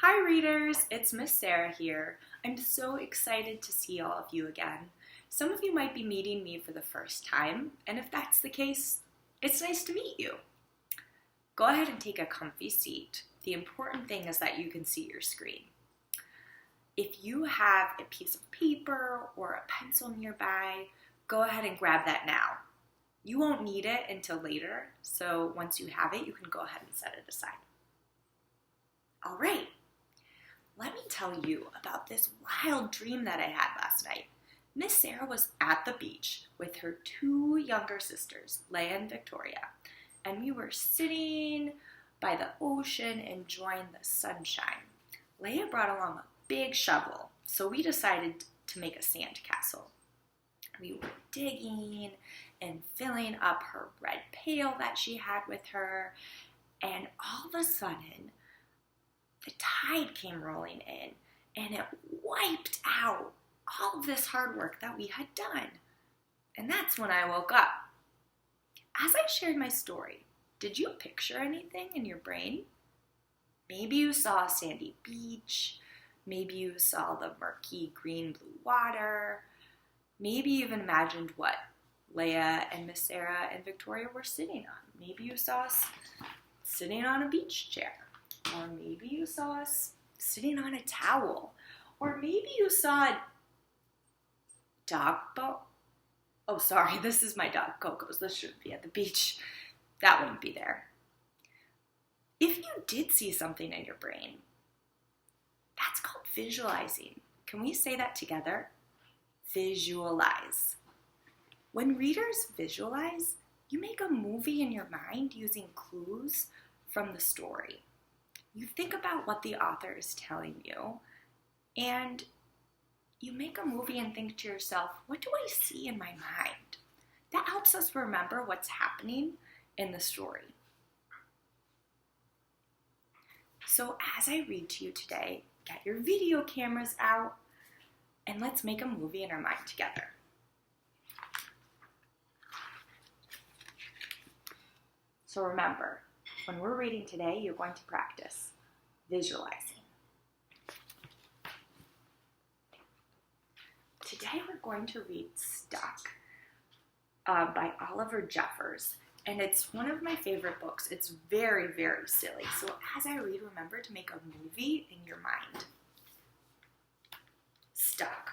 Hi readers, it's Miss Sarah here. I'm so excited to see all of you again. Some of you might be meeting me for the first time, and if that's the case, it's nice to meet you. Go ahead and take a comfy seat. The important thing is that you can see your screen. If you have a piece of paper or a pencil nearby, go ahead and grab that now. You won't need it until later, so once you have it, you can go ahead and set it aside. All right, let me tell you about this wild dream that I had last night. Miss Sarah was at the beach with her two younger sisters, Leia and Victoria, and we were sitting by the ocean enjoying the sunshine. Leia brought along a big shovel, so we decided to make a sand castle. We were digging and filling up her red pail that she had with her, and all of a sudden, the tide came rolling in, and it wiped out all of this hard work that we had done. And that's when I woke up. As I shared my story, did you picture anything in your brain? Maybe you saw a sandy beach. Maybe you saw the murky green-blue water. Maybe you even imagined what Leia and Miss Sarah and Victoria were sitting on. Maybe you saw us sitting on a beach chair. Or maybe you saw us sitting on a towel. Or maybe you saw a dog boat. Oh, sorry, this is my dog, Coco's. This shouldn't be at the beach. That wouldn't be there. If you did see something in your brain, that's called visualizing. Can we say that together? Visualize. When readers visualize, you make a movie in your mind using clues from the story. You think about what the author is telling you, and you make a movie and think to yourself, what do I see in my mind? That helps us remember what's happening in the story. So as I read to you today, get your video cameras out, and let's make a movie in our mind together. So remember, when we're reading today, you're going to practice visualizing. Today we're going to read Stuck by Oliver Jeffers, and it's one of my favorite books. It's very, very silly. So as I read, remember to make a movie in your mind. Stuck.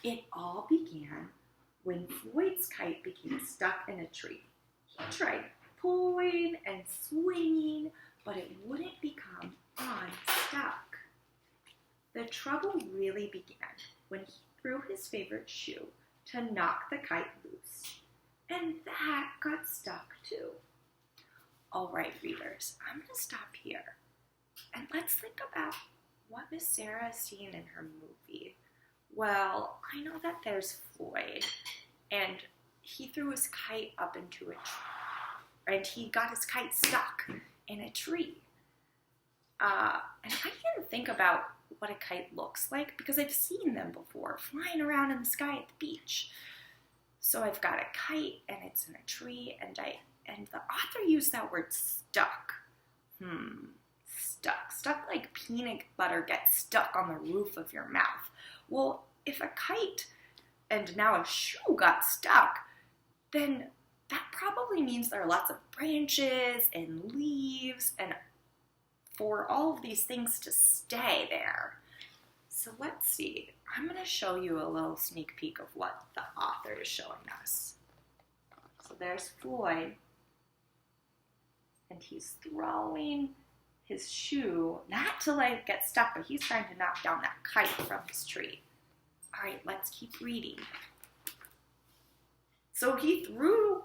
It all began when Floyd's kite became stuck in a tree. He tried pulling and swinging, but it wouldn't become unstuck. The trouble really began when he threw his favorite shoe to knock the kite loose, and that got stuck too. All right, readers, I'm going to stop here, and let's think about what Miss Sarah is seeing in her movie. Well, I know that there's Floyd, and he threw his kite up into a tree, and he got his kite stuck in a tree. And I didn't think about what a kite looks like because I've seen them before, flying around in the sky at the beach. So I've got a kite, and it's in a tree, and the author used that word stuck. Stuck like peanut butter gets stuck on the roof of your mouth. Well, if a kite and now a shoe got stuck, then that probably means there are lots of branches and leaves and for all of these things to stay there. So let's see. I'm going to show you a little sneak peek of what the author is showing us. So there's Floyd, and he's throwing his shoe, not to let it get stuck, but he's trying to knock down that kite from his tree. All right, let's keep reading. So he threw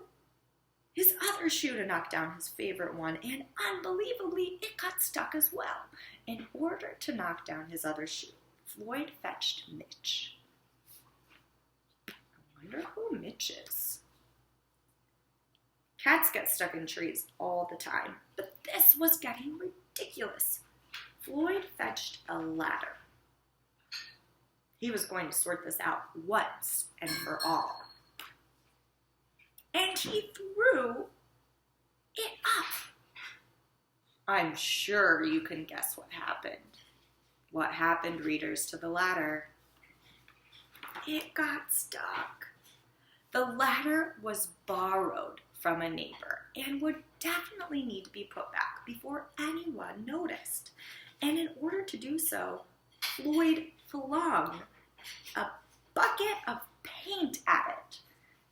his other shoe to knock down his favorite one, and unbelievably, it got stuck as well. In order to knock down his other shoe, Floyd fetched Mitch. I wonder who Mitch is. Cats get stuck in trees all the time, but this was getting ridiculous. Floyd fetched a ladder. He was going to sort this out once and for all. And he threw it up. I'm sure you can guess what happened. What happened, readers, to the ladder? It got stuck. The ladder was borrowed from a neighbor and would definitely need to be put back before anyone noticed. And in order to do so, Floyd flung a bucket of paint at it.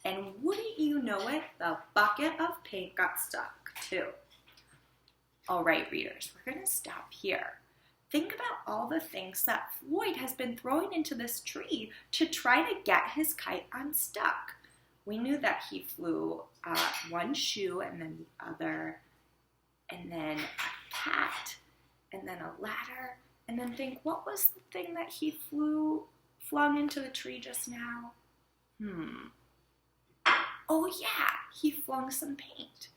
And wouldn't you know it, the bucket of paint got stuck too. All right, readers, we're going to stop here. Think about all the things that Floyd has been throwing into this tree to try to get his kite unstuck. We knew that he flew one shoe and then the other, and then a cat, and then a ladder, and then think, what was the thing that he flung into the tree just now? Oh yeah, he flung some paint.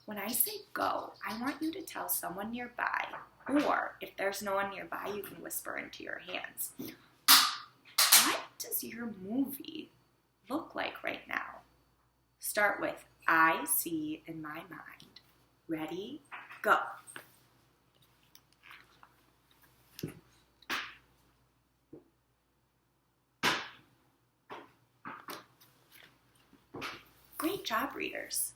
When I say go, I want you to tell someone nearby, or if there's no one nearby, you can whisper into your hands. What does your movie look like right now? Start with I see in my mind. Ready? Go. Great job, readers.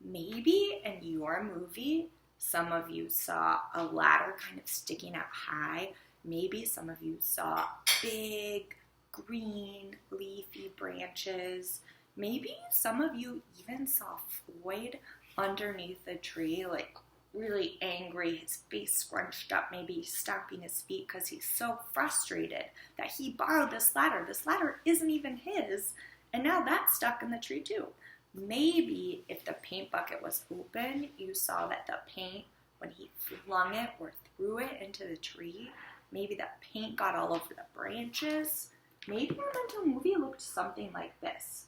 Maybe in your movie, some of you saw a ladder kind of sticking out high. Maybe some of you saw big, green, leafy branches. Maybe some of you even saw Floyd underneath the tree, like really angry, his face scrunched up, maybe stomping his feet because he's so frustrated that he borrowed this ladder. This ladder isn't even his, and now that's stuck in the tree too. Maybe if the paint bucket was open, you saw that the paint, when he flung it or threw it into the tree, maybe the paint got all over the branches. Maybe your mental movie looked something like this.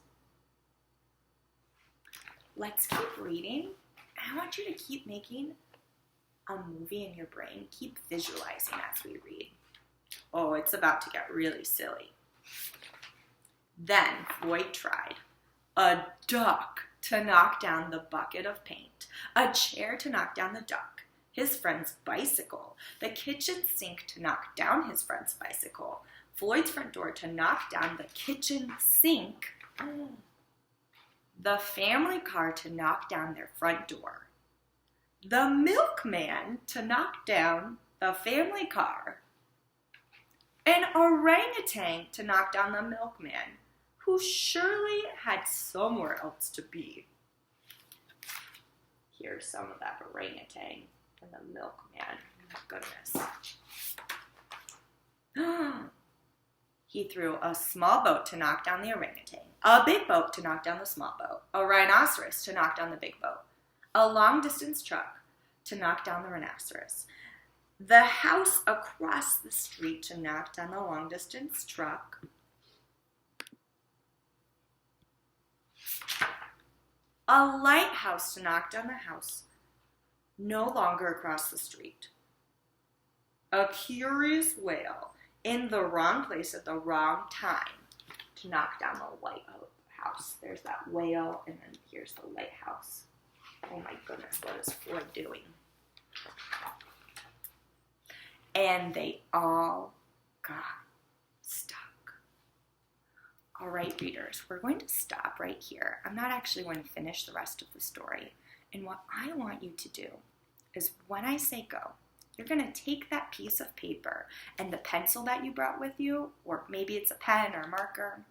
Let's keep reading. I want you to keep making a movie in your brain. Keep visualizing as we read. Oh, it's about to get really silly. Then Floyd tried. A duck to knock down the bucket of paint, a chair to knock down the duck, his friend's bicycle, the kitchen sink to knock down his friend's bicycle, Floyd's front door to knock down the kitchen sink, the family car to knock down their front door, the milkman to knock down the family car, an orangutan to knock down the milkman, who surely had somewhere else to be. Here's some of that orangutan and the milkman. Oh my goodness. He threw a small boat to knock down the orangutan, a big boat to knock down the small boat, a rhinoceros to knock down the big boat, a long-distance truck to knock down the rhinoceros, the house across the street to knock down the long-distance truck, a lighthouse to knock down the house no longer across the street, a curious whale in the wrong place at the wrong time to knock down the lighthouse. There's that whale, and then here's the lighthouse. Oh my goodness, what is Floyd doing? And they all got stuck. All right, readers, we're going to stop right here. I'm not actually going to finish the rest of the story. And what I want you to do is when I say go, you're going to take that piece of paper and the pencil that you brought with you, or maybe it's a pen or a marker,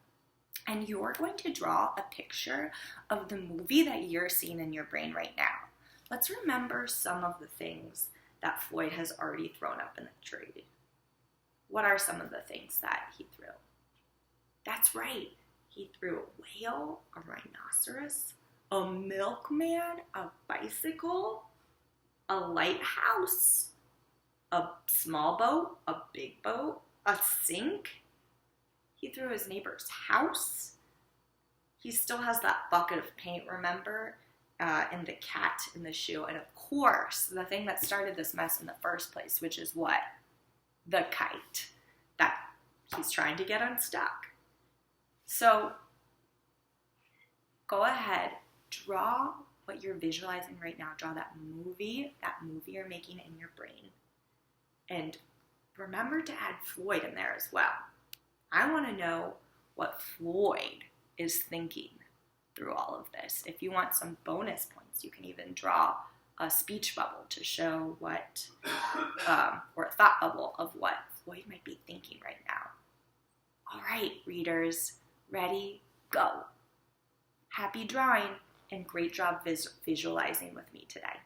and you're going to draw a picture of the movie that you're seeing in your brain right now. Let's remember some of the things that Floyd has already thrown up in the tree. What are some of the things that he threw? That's right. He threw a whale, a rhinoceros, a milkman, a bicycle, a lighthouse, a small boat, a big boat, a sink. He threw his neighbor's house. He still has that bucket of paint, remember? And the cat in the shoe. And of course, the thing that started this mess in the first place, which is what? The kite that he's trying to get unstuck. So go ahead, draw what you're visualizing right now. Draw that movie you're making in your brain. And remember to add Floyd in there as well. I want to know what Floyd is thinking through all of this. If you want some bonus points, you can even draw a speech bubble to show what, or a thought bubble of what Floyd might be thinking right now. All right, readers, ready, go. Happy drawing, and great job visualizing with me today.